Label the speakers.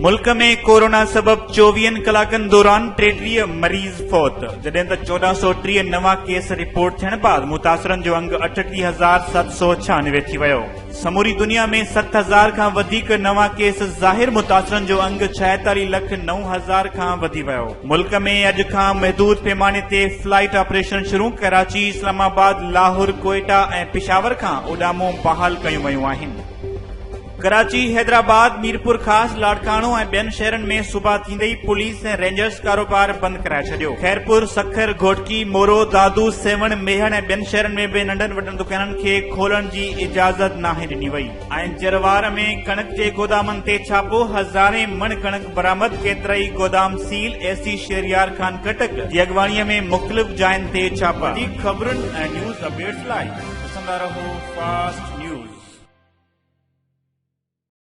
Speaker 1: मुल्क में कोरोना सबब 24 कलाकनि दौरान 33 मरीज़ फौत, जॾहिं त 1430 नवां केस रिपोर्ट थियण बाद मुतासिरनि जो अंग 38,796 थी वियो। समूरी दुनिया में 7,000 खां वधीक नवां केस ज़ाहिर, मुतासिरनि जो अंग 46,09,000 खां वधी वियो। मुल्क में अॼु खां महदूद पैमाने ते फ्लाइट ऑपरेशन शुरू। कराची, इस्लामाबाद, लाहौर, कोयटा ऐं पिशावर खां उॾामूं बहाल कयूं वयूं आहिनि। कराची, हैदराबाद, मीरपुर खास, लाड़काणो ऐं ॿियनि शहरनि में सुबह थींदे ई पुलिस ऐं रेंजर्स कारोबार बंदि कराए छॾियो। खैरपुर, सखर, घोटकी, मोरो, दादू, सेवण, मेहण ऐं ॿियनि शहरनि में बि नंढनि वॾनि दुकाननि खे खोलण जी इजाज़त नाहे ॾिनी वई। ऐं जरवार में कणक जे गोदामनि ते छापो, हज़ारे मण कणक बरामद, केतिराई गोदाम सील। एसी शहरियार खान कटक जी अॻवाणीअ में मुख़्तलिफ़ जायुनि ते छापा। वधीक ख़बरुनि ऐं न्यूज़ अपडेट्स लाइ ॾिसंदा रहो फास्ट न्यूज़।